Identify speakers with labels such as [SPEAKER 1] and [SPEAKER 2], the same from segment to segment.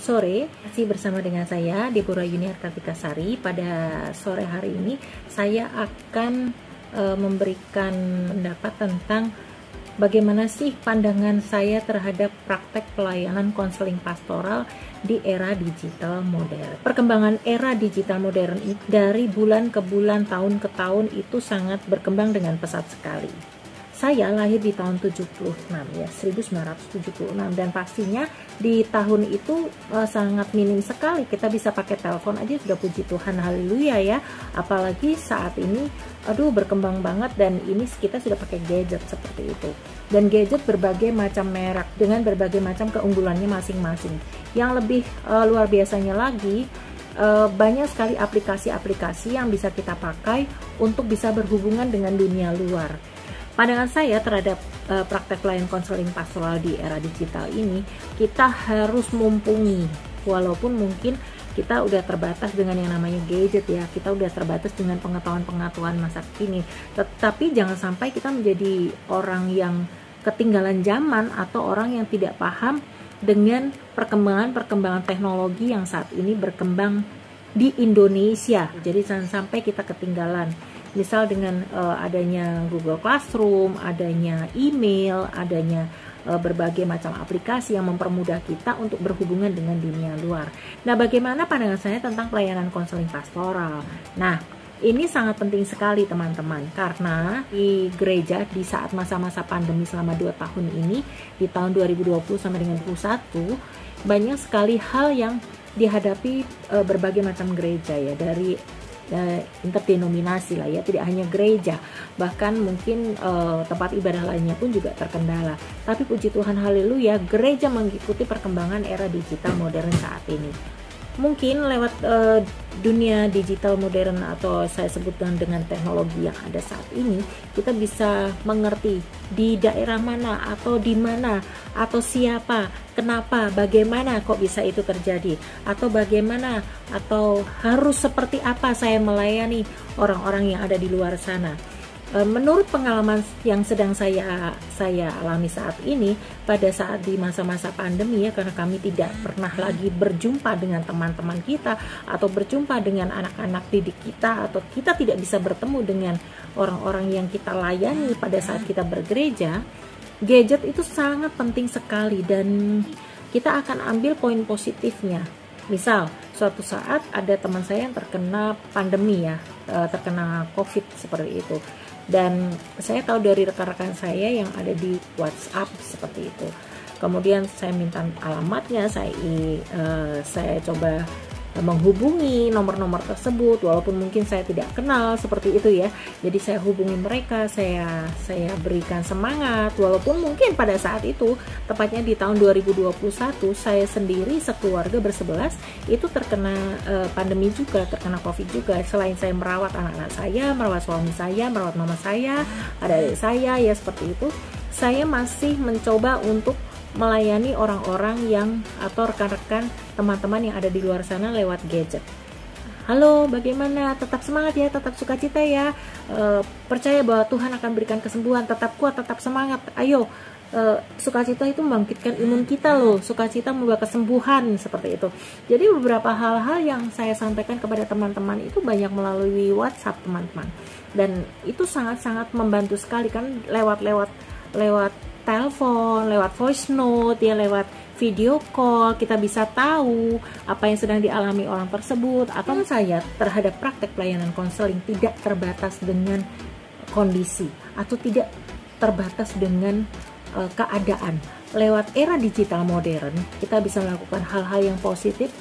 [SPEAKER 1] sore, masih bersama dengan saya Deborah Yuniar Kartikasari. Pada sore hari ini saya akan memberikan pendapat tentang bagaimana sih pandangan saya terhadap praktek pelayanan konseling pastoral di era digital modern. Perkembangan era digital modern dari bulan ke bulan, tahun ke tahun itu sangat berkembang dengan pesat sekali. Saya lahir di tahun 76 ya, 1976, dan pastinya di tahun itu sangat minim sekali kita bisa pakai telepon aja sudah, puji Tuhan, haleluya ya. Apalagi saat ini berkembang banget, dan ini kita sudah pakai gadget seperti itu. Dan gadget berbagai macam merek dengan berbagai macam keunggulannya masing-masing. Yang lebih luar biasanya lagi, banyak sekali aplikasi-aplikasi yang bisa kita pakai untuk bisa berhubungan dengan dunia luar. Pandangan saya terhadap praktek pelayanan konseling pastoral di era digital ini, kita harus mumpuni, walaupun mungkin kita udah terbatas dengan yang namanya gadget ya, kita udah terbatas dengan pengetahuan-pengetahuan masa kini. Tetapi jangan sampai kita menjadi orang yang ketinggalan zaman atau orang yang tidak paham dengan perkembangan teknologi yang saat ini berkembang di Indonesia. Jadi jangan sampai kita ketinggalan. Misal dengan adanya Google Classroom, adanya email, adanya berbagai macam aplikasi yang mempermudah kita untuk berhubungan dengan dunia luar. Nah, bagaimana pandangan saya tentang pelayanan konseling pastoral? Nah, ini sangat penting sekali teman-teman, karena di gereja di saat masa-masa pandemi selama 2 tahun ini, di tahun 2020 sampai dengan 2021, banyak sekali hal yang dihadapi berbagai macam gereja ya, dari interdenominasi lah ya, tidak hanya gereja, bahkan mungkin tempat ibadah lainnya pun juga terkendala. Tapi puji Tuhan, haleluya, gereja mengikuti perkembangan era digital modern saat ini. Mungkin lewat dunia digital modern, atau saya sebutkan dengan teknologi yang ada saat ini, kita bisa mengerti di daerah mana atau di mana atau siapa, kenapa, bagaimana kok bisa itu terjadi, atau bagaimana atau harus seperti apa saya melayani orang-orang yang ada di luar sana. Menurut pengalaman yang sedang saya alami saat ini, pada saat di masa-masa pandemi ya, karena kami tidak pernah lagi berjumpa dengan teman-teman kita atau berjumpa dengan anak-anak didik kita, atau kita tidak bisa bertemu dengan orang-orang yang kita layani pada saat kita bergereja, gadget itu sangat penting sekali, dan kita akan ambil poin positifnya. Misal, suatu saat ada teman saya yang terkena pandemi ya, terkena COVID seperti itu. Dan saya tahu dari rekan-rekan saya yang ada di WhatsApp seperti itu. Kemudian saya minta alamatnya, saya coba menghubungi nomor-nomor tersebut, walaupun mungkin saya tidak kenal seperti itu ya. Jadi saya hubungi mereka, saya berikan semangat, walaupun mungkin pada saat itu, tepatnya di tahun 2021, saya sendiri sekeluarga bersebelas itu terkena pandemi juga, terkena COVID juga. Selain saya merawat anak-anak saya, merawat suami saya, merawat mama saya, adik-adik saya ya seperti itu, saya masih mencoba untuk melayani orang-orang yang atau rekan-rekan teman-teman yang ada di luar sana lewat gadget. Halo, bagaimana? Tetap semangat ya, tetap sukacita ya. Percaya bahwa Tuhan akan berikan kesembuhan. Tetap kuat, tetap semangat. Ayo, sukacita itu membangkitkan imun kita loh. Sukacita membawa kesembuhan seperti itu. Jadi beberapa hal-hal yang saya sampaikan kepada teman-teman itu banyak melalui WhatsApp teman-teman. Dan itu sangat-sangat membantu sekali kan, lewat telepon, lewat voice note ya, lewat video call, kita bisa tahu apa yang sedang dialami orang tersebut. Atau saya terhadap praktek pelayanan konseling tidak terbatas dengan kondisi atau tidak terbatas dengan keadaan. Lewat era digital modern, kita bisa melakukan hal-hal yang positif,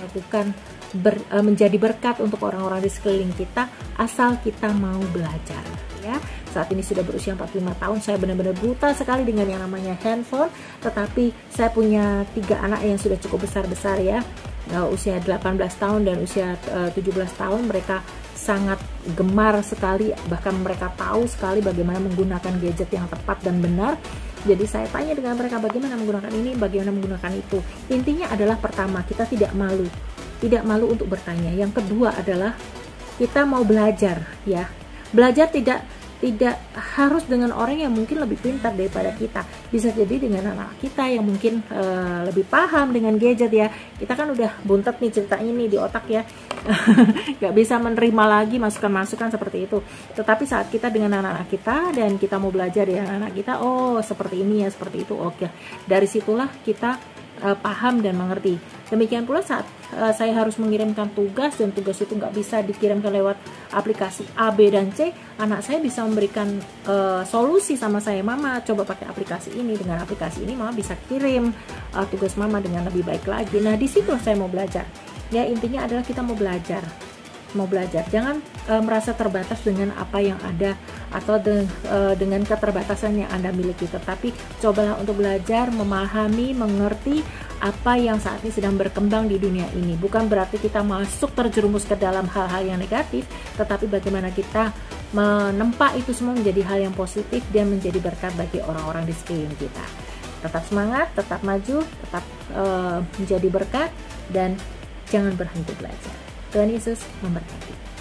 [SPEAKER 1] menjadi berkat untuk orang-orang di sekeliling kita, asal kita mau belajar ya. Saat ini sudah berusia 45 tahun, saya benar-benar buta sekali dengan yang namanya handphone, tetapi saya punya 3 anak yang sudah cukup besar-besar ya, usia 18 tahun dan usia 17 tahun. Mereka sangat gemar sekali, bahkan mereka tahu sekali bagaimana menggunakan gadget yang tepat dan benar. Jadi saya tanya dengan mereka bagaimana menggunakan ini, bagaimana menggunakan itu. Intinya adalah, pertama, kita tidak malu untuk bertanya. Yang kedua adalah kita mau belajar ya. Belajar tidak tidak harus dengan orang yang mungkin lebih pintar daripada kita, bisa jadi dengan anak kita yang mungkin lebih paham dengan gadget ya. Kita kan udah buntet nih cerita ini di otak ya, nggak bisa menerima lagi masukan-masukan seperti itu. Tetapi saat kita dengan anak-anak kita dan kita mau belajar dengan anak kita, oh seperti ini ya, seperti itu, oke, dari situlah kita paham dan mengerti. Demikian pula saat saya harus mengirimkan tugas dan tugas itu nggak bisa dikirimkan lewat aplikasi A, B, dan C, anak saya bisa memberikan solusi sama saya, mama coba pakai aplikasi ini, dengan aplikasi ini mama bisa kirim tugas mama dengan lebih baik lagi. Nah di situ saya mau belajar ya, intinya adalah kita mau belajar, jangan merasa terbatas dengan apa yang ada atau dengan keterbatasan yang Anda miliki, tetapi cobalah untuk belajar, memahami, mengerti apa yang saat ini sedang berkembang di dunia ini. Bukan berarti kita masuk terjerumus ke dalam hal-hal yang negatif, tetapi bagaimana kita menempa itu semua menjadi hal yang positif dan menjadi berkat bagi orang-orang di sekeliling kita. Tetap semangat, tetap maju, tetap menjadi berkat, dan jangan berhenti belajar. Tuhan Yesus memberkati.